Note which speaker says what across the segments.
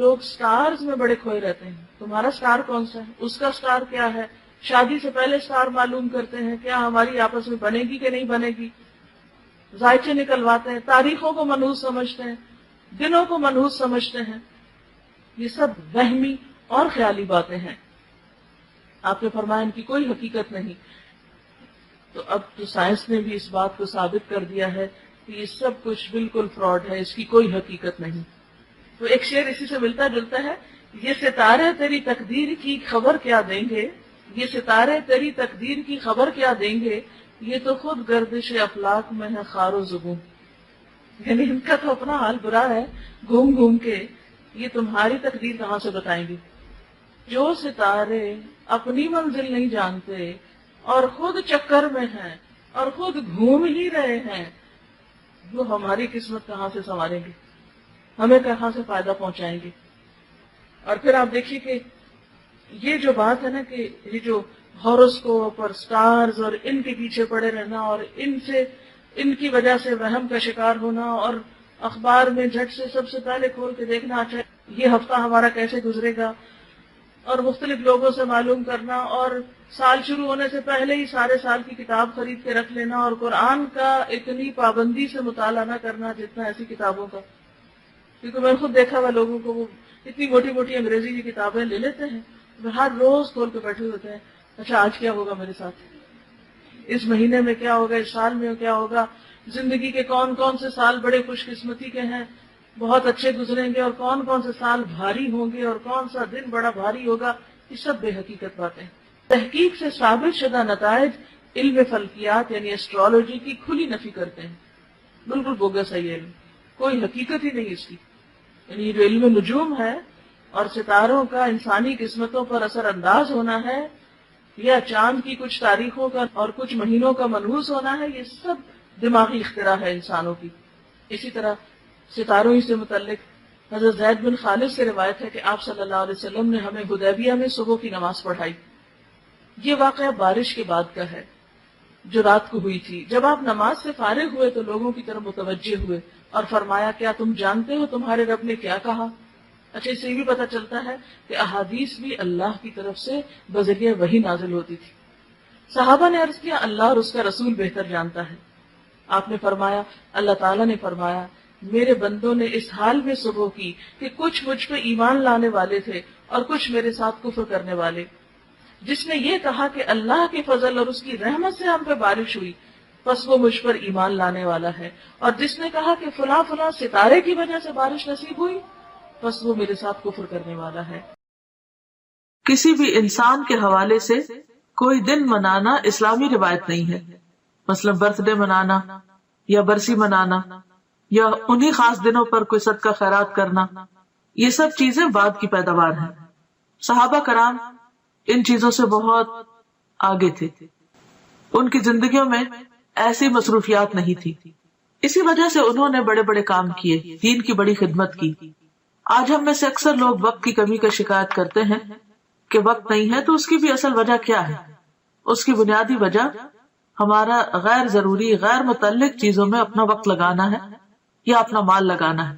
Speaker 1: لوگ سٹارز میں بڑے کھوئے رہتے ہیں. تمہارا سٹار کون سا ہے, اس کا سٹار کیا ہے, شادی سے پہلے سٹار معلوم کرتے ہیں, کیا ہماری آپس میں بنے گی کہ نہیں بنے گی, ذائچے نکلواتے ہیں, تاریخوں کو منحوس سمجھتے ہیں, دنوں کو منحوس سمجھتے ہیں. یہ سب وہمی اور خیالی باتیں ہیں. آپ نے فرمایا ان کی کوئی حقیقت نہیں. تو اب تو سائنس نے بھی اس بات کو ثابت کر دیا ہے کہ یہ سب کچھ بالکل فراڈ ہے, اس کی کوئی حقیقت نہیں. تو ایک شعر اسی سے ملتا جلتا ہے, یہ ستارے تیری تقدیر کی خبر کیا دیں گے, یہ ستارے تیری تقدیر کی خبر کیا دیں گے, یہ تو خود گردش افلاک میں ہے خار و زبوں. یعنی ان کا تو اپنا حال برا ہے, گھوم گھوم کے یہ تمہاری تقدیر کہاں سے بتائیں گے. جو ستارے اپنی منزل نہیں جانتے اور خود چکر میں ہیں اور خود گھوم ہی رہے ہیں, وہ ہماری قسمت کہاں سے سنواریں گے, ہمیں کہاں سے فائدہ پہنچائیں گے. اور پھر آپ دیکھیے کہ یہ جو بات ہے نا کہ یہ جو ہاروسکوپ اور سٹارز اور ان کے پیچھے پڑے رہنا اور ان کی وجہ سے وہم کا شکار ہونا اور اخبار میں جھٹ سے سب سے پہلے کھول کے دیکھنا اچھا یہ ہفتہ ہمارا کیسے گزرے گا, اور مختلف لوگوں سے معلوم کرنا, اور سال شروع ہونے سے پہلے ہی سارے سال کی کتاب خرید کے رکھ لینا, اور قرآن کا اتنی پابندی سے مطالعہ نہ کرنا جتنا ایسی کتابوں کا. کیونکہ میں نے خود دیکھا ہوا لوگوں کو, وہ اتنی موٹی موٹی انگریزی کی کتابیں لے لیتے ہیں, وہ ہر روز کھول کے بیٹھے ہوتے ہیں, اچھا آج کیا ہوگا میرے ساتھ, اس مہینے میں کیا ہوگا, اس سال میں کیا ہوگا, زندگی کے کون کون سے سال بڑے خوش قسمتی کے ہیں, بہت اچھے گزریں گے, اور کون کون سے سال بھاری ہوں گے, اور کون سا دن بڑا بھاری ہوگا. یہ سب بے حقیقت باتیں. تحقیق سے ثابت شدہ نتائج علم فلکیات یعنی ایسٹرالوجی کی کھلی نفی کرتے ہیں. بالکل بوگس ہے یہ علم, کوئی حقیقت ہی نہیں اس کی. یعنی یہ جو علم نجوم ہے اور ستاروں کا انسانی قسمتوں پر اثر انداز ہونا ہے, یا چاند کی کچھ تاریخوں کا اور کچھ مہینوں کا منحوس ہونا ہے, یہ سب دماغی اختراع ہے انسانوں کی. اسی طرح ستاروں ہی سے متعلق حضرت زید بن خالد سے روایت ہے کہ آپ صلی اللہ علیہ وسلم نے ہمیں حدیبیہ میں صبح کی نماز پڑھائی. یہ واقعہ بارش کے بعد کا ہے جو رات کو ہوئی تھی. جب آپ نماز سے فارغ ہوئے تو لوگوں کی طرف متوجہ ہوئے اور فرمایا, کیا تم جانتے ہو تمہارے رب نے کیا کہا؟ اچھا, اس سے یہ بھی پتہ چلتا ہے کہ احادیث بھی اللہ کی طرف سے بذریعہ وحی نازل ہوتی تھی. صحابہ نے عرض کیا, اللہ اور اس کا رسول بہتر جانتا ہے. آپ نے فرمایا, اللہ تعالیٰ نے فرمایا, میرے بندوں نے اس حال میں صبح کی کہ کچھ مجھ پہ ایمان لانے والے تھے اور کچھ میرے ساتھ کفر کرنے والے. جس نے یہ کہا کہ اللہ کے فضل اور اس کی رحمت سے ہم پہ بارش ہوئی, بس وہ مجھ پر ایمان لانے والا ہے, اور جس نے کہا کہ فلاں فلاں ستارے کی وجہ سے بارش نصیب ہوئی, بس وہ میرے ساتھ کفر کرنے والا ہے.
Speaker 2: کسی بھی انسان کے حوالے سے کوئی دن منانا اسلامی روایت نہیں ہے. مثلا برتھ ڈے منانا یا برسی منانا یا انہی خاص دنوں پر کوئی صدقہ خیرات کرنا, یہ سب چیزیں بعد کی پیداوار ہیں. صحابہ کرام ان چیزوں سے بہت آگے تھے, ان کی زندگیوں میں ایسی مصروفیات نہیں تھی. اسی وجہ سے انہوں نے بڑے بڑے کام کیے, دین کی بڑی خدمت کی. آج ہم میں سے اکثر لوگ وقت کی کمی کا شکایت کرتے ہیں کہ وقت نہیں ہے, تو اس کی بھی اصل وجہ کیا ہے؟ اس کی بنیادی وجہ ہمارا غیر ضروری غیر متعلق چیزوں میں اپنا وقت لگانا ہے یا اپنا مال لگانا ہے.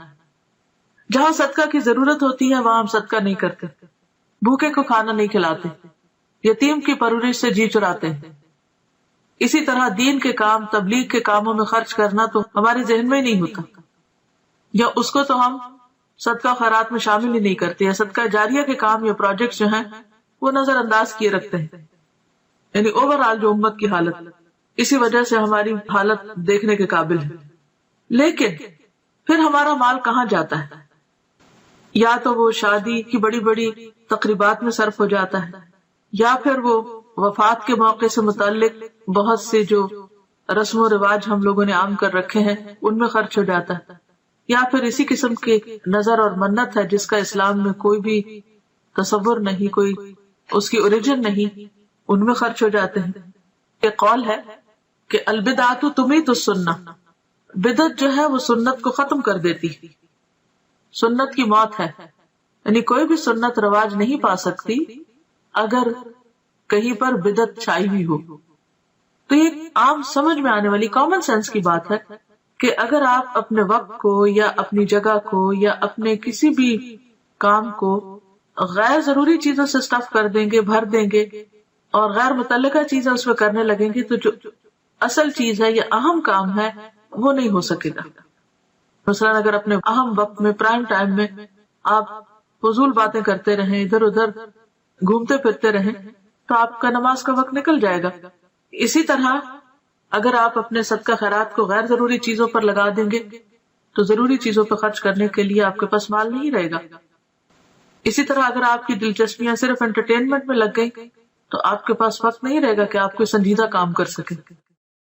Speaker 2: جہاں صدقہ کی ضرورت ہوتی ہے وہاں ہم صدقہ نہیں کرتے, بھوکے کو کھانا نہیں کھلاتے, یتیم کی پرورش سے جی چراتے ہیں. اسی طرح دین کے کام تبلیغ کے کاموں میں خرچ کرنا تو ہمارے ذہن میں ہی نہیں ہوتا, یا اس کو تو ہم صدقہ خیرات میں شامل ہی نہیں کرتے, یا صدقہ جاریہ کے کام یا پروجیکٹ جو ہیں وہ نظر انداز کیے رکھتے ہیں. یعنی اوور آل جو امت کی حالت, اسی وجہ سے ہماری حالت دیکھنے کے قابل ہے. لیکن پھر ہمارا مال کہاں جاتا ہے؟ یا تو وہ شادی کی بڑی بڑی تقریبات میں صرف ہو جاتا ہے, یا پھر وہ وفات کے موقع سے متعلق بہت سے جو رسم و رواج ہم لوگوں نے عام کر رکھے ہیں ان میں خرچ ہو جاتا ہے, یا پھر اسی قسم کی نظر اور منت ہے جس کا اسلام میں کوئی بھی تصور نہیں, کوئی اس کی اوریجن نہیں, ان میں خرچ ہو جاتے ہیں. یہ قول ہے کہ البدعۃ تمیت السنہ, بدعت جو ہے وہ سنت کو ختم کر دیتی, سنت کی موت ہے. یعنی کوئی بھی سنت رواج نہیں پا سکتی اگر کہیں پر بدعت چھائی ہوئی ہو. تو یہ عام سمجھ میں آنے والی کامن سینس کی بات ہے کہ اگر آپ اپنے وقت کو یا اپنی جگہ کو یا اپنے کسی بھی کام کو غیر ضروری چیزوں سے اسٹف کر دیں گے، بھر دیں گے، اور غیر متعلقہ چیزیں اس میں کرنے لگیں گے، تو جو اصل چیز ہے یا اہم کام ہے وہ نہیں ہو سکے گا. مثلاً اگر اپنے اہم وقت میں، پرائم ٹائم میں آپ فضول باتیں کرتے رہیں، ادھر ادھر گھومتے پھرتے رہیں، تو آپ کا نماز کا وقت نکل جائے گا. اسی طرح اگر آپ اپنے صدقہ خیرات کو غیر ضروری چیزوں پر لگا دیں گے تو ضروری چیزوں پہ خرچ کرنے کے لیے آپ کے پاس مال نہیں رہے گا. اسی طرح اگر آپ کی دلچسپیاں صرف انٹرٹینمنٹ میں لگ گئی تو آپ کے پاس وقت نہیں رہے گا کہ آپ کوئی سنجیدہ کام کر سکیں.